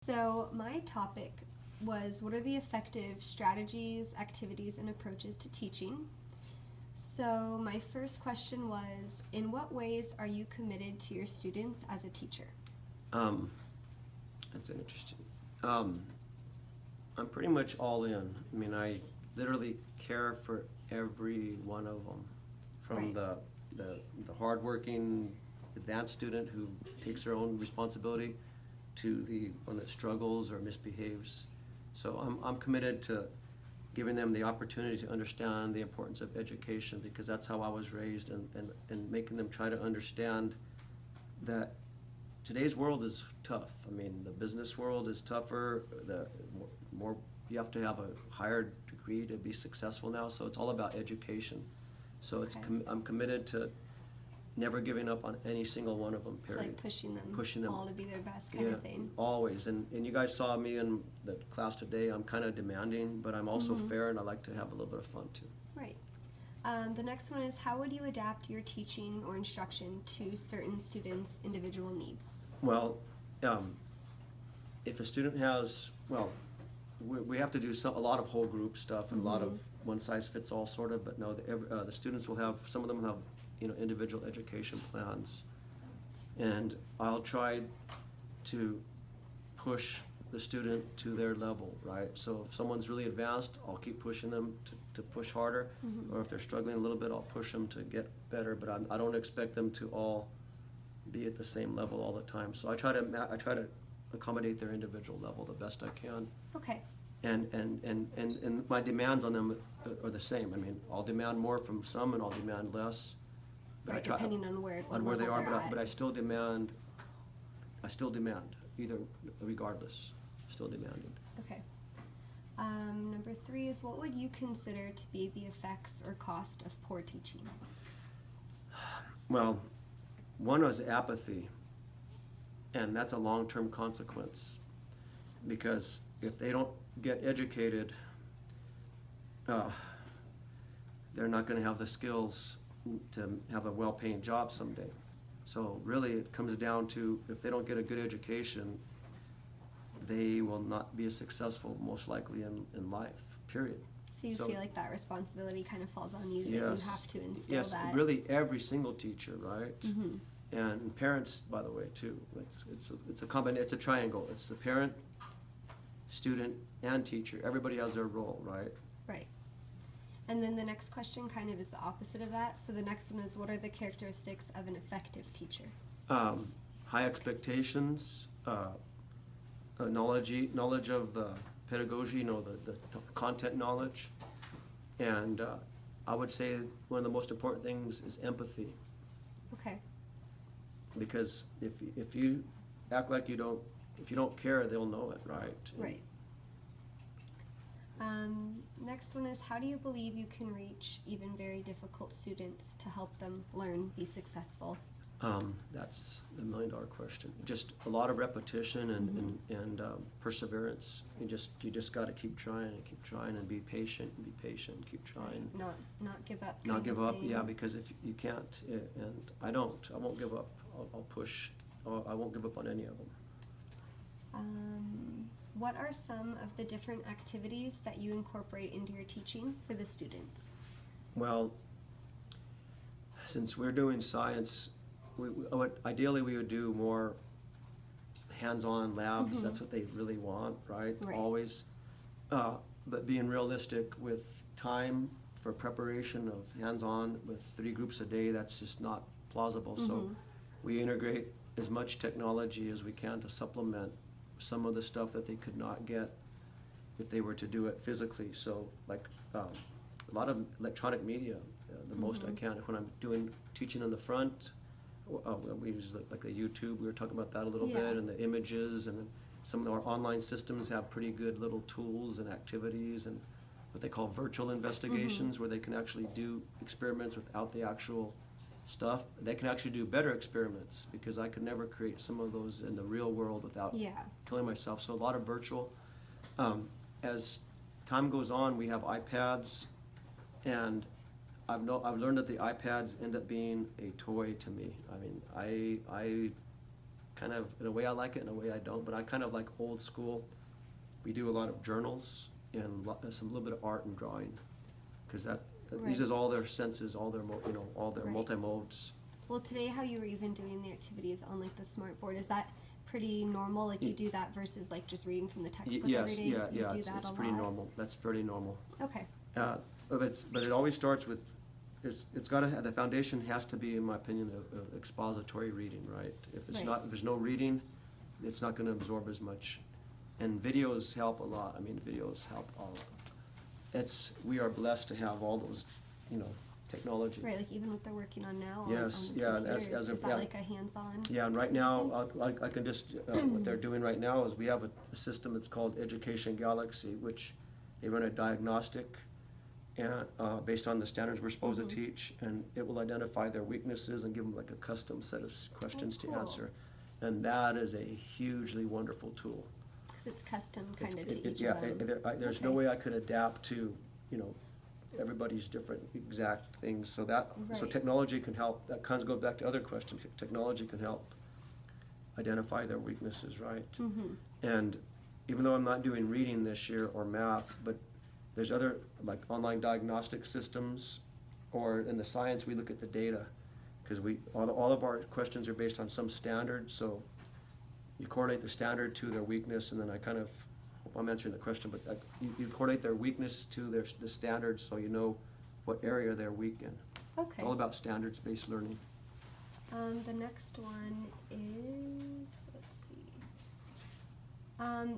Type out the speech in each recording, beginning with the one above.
So, my topic was what are the effective strategies, activities, and approaches to teaching? So, my first question was in what ways are you committed to your students as a teacher? Um, that's interesting. Um, I'm pretty much all in. I mean, I literally care for every one of them, from Right. the hardworking advanced student who takes their own responsibility to the one that struggles or misbehaves. So I'm committed to giving them the opportunity to understand the importance of education, because that's how I was raised, and making them try to understand that today's world is tough. I mean, the business world is tougher. The more you have to have a higher degree to be successful now. So it's all about education. So Okay. I'm committed to never giving up on any single one of them. It's Period. like pushing Pushing them them. all to be their best kind Yeah, of thing. always. And you guys saw me in the class today. I'm kind of demanding, but I'm also fair, and I like to have a little bit of fun too. Right. The next one is how would you adapt your teaching or instruction to certain students' individual needs? Well, if a student has, well, we have to do a lot of whole group stuff and a lot of one size fits all sort of, but no, the students will have, some of them have, individual education plans. And I'll try to push the student to their level, right? So if someone's really advanced, I'll keep pushing them to push harder. Or if they're struggling a little bit, I'll push them to get better, but I don't expect them to all be at the same level all the time. So I try to accommodate their individual level the best I can. Okay. And my demands on them are the same. I mean, I'll demand more from some and I'll demand less. But Right, I try, depending on where they are, they're at. but I still demand, either regardless, still demanding. Okay. Number 3 is what would you consider to be the effects or cost of poor teaching? Well, one was apathy, and that's a long-term consequence, because if they don't get educated, they're not going to have the skills to have a well-paying job someday. So really it comes down to, if they don't get a good education, they will not be as successful most likely in life, period. So you feel like that responsibility kind of falls on you, that you Yes. have to instill Yes, that. really every single teacher, right? And parents, by the way, too. It's a combination. It's a triangle. It's the parent, student, and teacher. Everybody has their role, right? Right. And then the next question kind of is the opposite of that. So the next one is what are the characteristics of an effective teacher? High expectations, knowledge of the pedagogy, the content knowledge, and I would say one of the most important things is empathy. Okay. Because if you act like if you don't care, they'll know it, right? Right. Next one is how do you believe you can reach even very difficult students to help them learn, be successful? That's the $1,000,000 question. Just a lot of repetition and perseverance. You just got to keep trying and be patient and keep trying. Not give up. Not give up, thing. yeah, because if you can't, and I won't give up. I'll push. I won't give up on any of them. What are some of the different activities that you incorporate into your teaching for the students? Well, since we're doing science, ideally we would do more hands-on labs. That's what they really want, right? Right. Always. But being realistic with time for preparation of hands-on with 3 groups a day, that's just not plausible. So we integrate as much technology as we can to supplement some of the stuff that they could not get if they were to do it physically. So like a lot of electronic media, the most I can. When I'm teaching in the front, we use like the YouTube, we were talking about that a little bit, and the images, and then some of our online systems have pretty good little tools and activities and what they call virtual investigations, where they can actually do experiments without the actual stuff. They can actually do better experiments, because I could never create some of those in the real world without killing myself. So a lot of virtual. As time goes on, we have iPads, and I've learned that the iPads end up being a toy to me. I mean, kind of, in a way I like it, in a way I don't, but I kind of like old school. We do a lot of journals and some little bit of art and drawing, because that Right. uses all their senses, all their, all their Right. multi-modes. Well, today how you were even doing the activities on like the smart board, is that pretty normal? Like you do that versus like just reading from the textbook Yes, every day? yeah, You yeah, do it's that a pretty lot? normal. That's fairly normal. Okay. But it always starts with, it's gotta have, the foundation has to be, in my opinion, a expository reading, right? If it's Right. not, if there's no reading, it's not gonna absorb as much. And videos help a lot. I mean, videos help a lot. We are blessed to have all those, technology. Right, like even what they're working on now Yes, on the yeah, computers, as is of- that yeah. like a hands-on? Yeah, and right now, I can just, what they're doing right now is we have a system that's called Education Galaxy, which they run a diagnostic and, based on the standards we're supposed to teach, and it will identify their weaknesses and give them like a custom set of questions to cool. answer. And that is a hugely wonderful tool. Because it's custom It's- kind of to it- each yeah, of them. there's no Okay. way I could adapt to, everybody's different exact things, so Right. technology can help. That kind of goes back to other questions. Technology can help identify their weaknesses, right? Mhm. And even though I'm not doing reading this year or math, but there's other, like online diagnostic systems, or in the science, we look at the data, because all of our questions are based on some standard, so you correlate the standard to their weakness, and then I kind of, hope I'm answering the question, but you correlate their weakness to the standards, so you know what area they're weak in. Okay. It's all about standards-based learning. The next one is, let's see.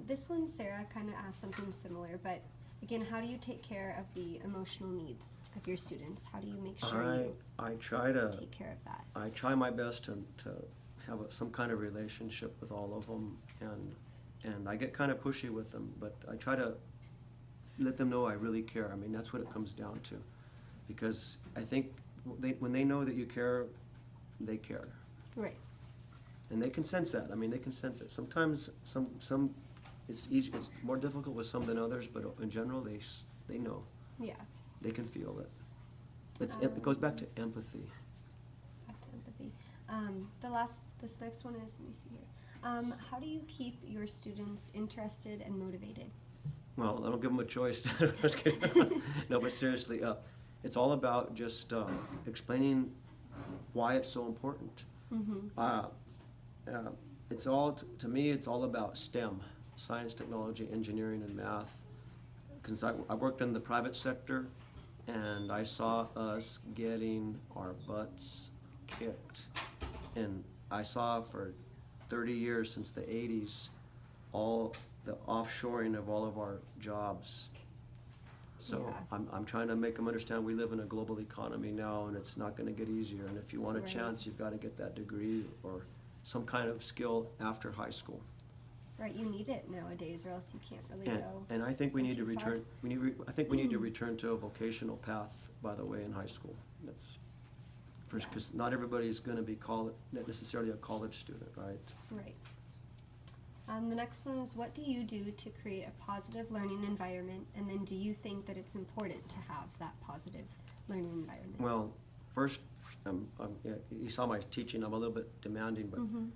This one, Sarah kind of asked something similar, but again, how do you take care of the emotional needs of your students? How do you make sure you I try to, take care of that? I try my best to have some kind of relationship with all of them, and I get kind of pushy with them, but I try to let them know I really care. I mean, that's what it comes down to, because I think when they know that you care, they care. Right. And they can sense that. I mean, they can sense it. Sometimes it's easy, it's more difficult with some than others, but in general, they know. Yeah. They can feel it. It goes back to empathy. Back to empathy. This next one is, let me see here. How do you keep your students interested and motivated? Well, I don't give them a choice. Just kidding. No, but seriously, it's all about just explaining why it's so important. Mm-hmm. It's all, to me, it's all about STEM, science, technology, engineering, and math. Because I worked in the private sector, and I saw us getting our butts kicked. And I saw for 30 years, since the 80s, all the offshoring of all of our jobs. So Yeah. I'm trying to make them understand we live in a global economy now, and it's not gonna get easier. And if you want a Right. chance, you've gotta get that degree or some kind of skill after high school. Right, you need it nowadays, or else you can't really And, go. and I think we go need to too far. return, I think we need to return to a vocational path, by the way, in high school. That's, first, because not everybody's gonna be necessarily a college student, right? Right. The next one is, what do you do to create a positive learning environment, and then do you think that it's important to have that positive learning environment? Well, first, yeah, you saw my teaching, I'm a little bit demanding, but Mhm.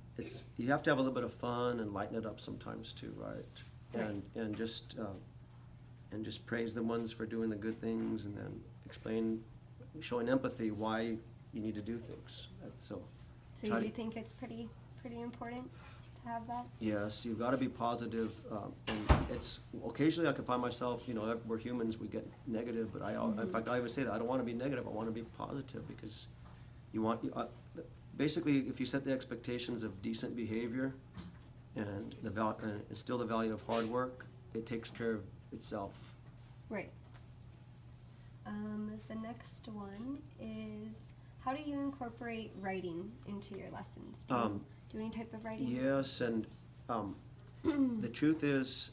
you have to have a little bit of fun and lighten it up sometimes too, right? Right. And just praise the ones for doing the good things, and then explain, showing empathy why you need to do things. So try you to- think it's pretty important to have that? Yes, you've gotta be positive, and it's, occasionally I can find myself, we're humans, we get negative, but in fact, I always say that, I don't wanna be negative, I wanna be positive, because basically, if you set the expectations of decent behavior and and instill the value of hard work, it takes care of itself. Right. The next one is, how do you incorporate writing into your lessons? Do you do any type of writing? Yes, and the truth is,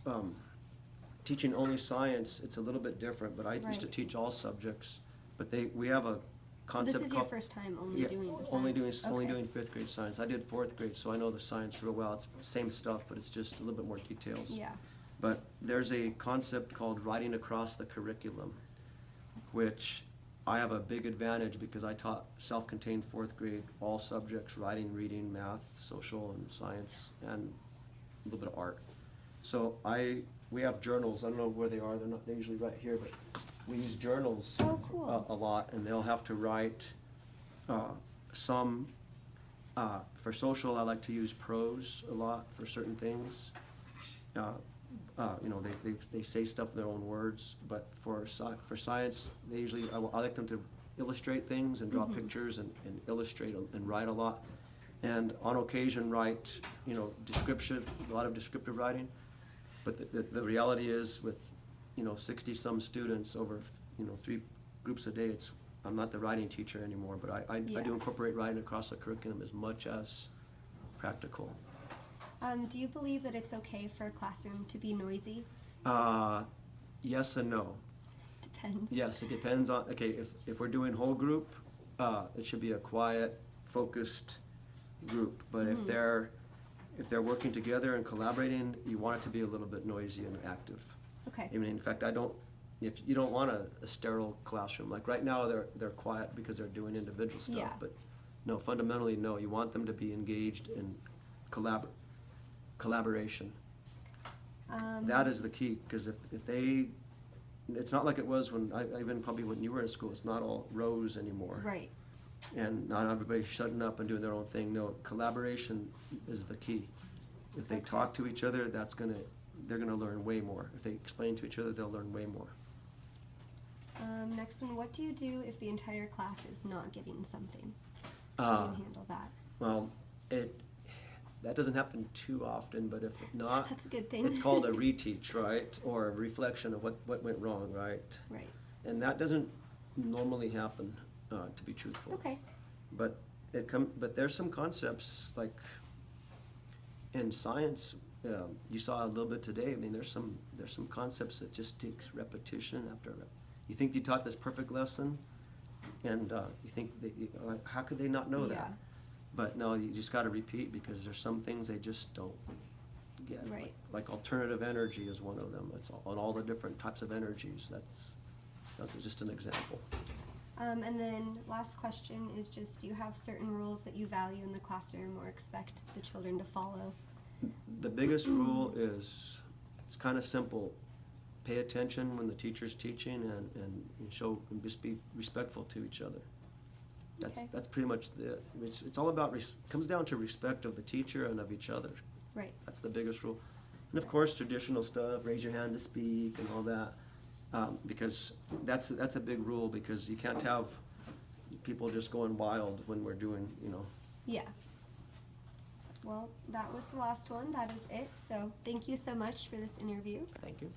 teaching only science, it's a little bit different, but I used to Right. teach all subjects, but we have a So concept this is your called. first time only Yeah, doing the science? only Okay. doing fifth grade science. I did fourth grade, so I know the science real well. It's the same stuff, but it's just a little bit more details. Yeah. But there's a concept called writing across the curriculum, which I have a big advantage because I taught self-contained fourth grade, all subjects, writing, reading, math, social, and science, and a little bit of art. So we have journals. I don't know where they are. They're usually right here, but we use journals Oh, cool. a lot, and they'll have to write some. For social, I like to use prose a lot for certain things. You know, they say stuff in their own words, but for science, they usually, I like them to illustrate things and draw pictures and illustrate and write a lot. And on occasion write, you know, a lot of descriptive writing. But the reality is with, you know, 60-some students over, you know, 3 groups a day, I'm not the writing teacher anymore, but I do incorporate writing across the curriculum as much as practical. Do you believe that it's okay for a classroom to be noisy? Yes and no. Depends. Yes, it depends on, okay, if we're doing whole group, it should be a quiet, focused group. But if they're working together and collaborating, you want it to be a little bit noisy and active. Okay. I mean, in fact, if you don't want a sterile classroom, like right now they're quiet because they're doing individual stuff. Yeah. But no, fundamentally, no, you want them to be engaged in collaboration. That is the key, because if they, it's not like it was when, even probably when you were in school, it's not all rows anymore. Right. And not everybody shutting up and doing their own thing. No, collaboration is the key. If they talk to each other, they're gonna learn way more. If they explain to each other, they'll learn way more. Next one, what do you do if the entire class is not getting something? How do you handle that? Well, that doesn't happen too often, but if not, That's a good thing. it's called a reteach, right? Or a reflection of what went wrong, right? Right. And that doesn't normally happen, to be truthful. Okay. But but there's some concepts like in science, you saw a little bit today. I mean, there's some concepts that just takes repetition after repetition. You think you taught this perfect lesson, and you think how could they not know that? Yeah. But no, you just got to repeat, because there's some things they just don't get. Right. Like alternative energy is one of them. It's on all the different types of energies. That's just an example. And then last question is just, do you have certain rules that you value in the classroom or expect the children to follow? The biggest rule is, it's kind of simple. Pay attention when the teacher's teaching, and show and just be respectful to each other. That's pretty much it's all about, comes down to respect of the teacher and of each other. Right. That's the biggest rule. And of course, traditional stuff, raise your hand to speak and all that, because that's a big rule, because you can't have people just going wild when we're doing, you know. Yeah. Well, that was the last one. That is it. So thank you so much for this interview. Thank you.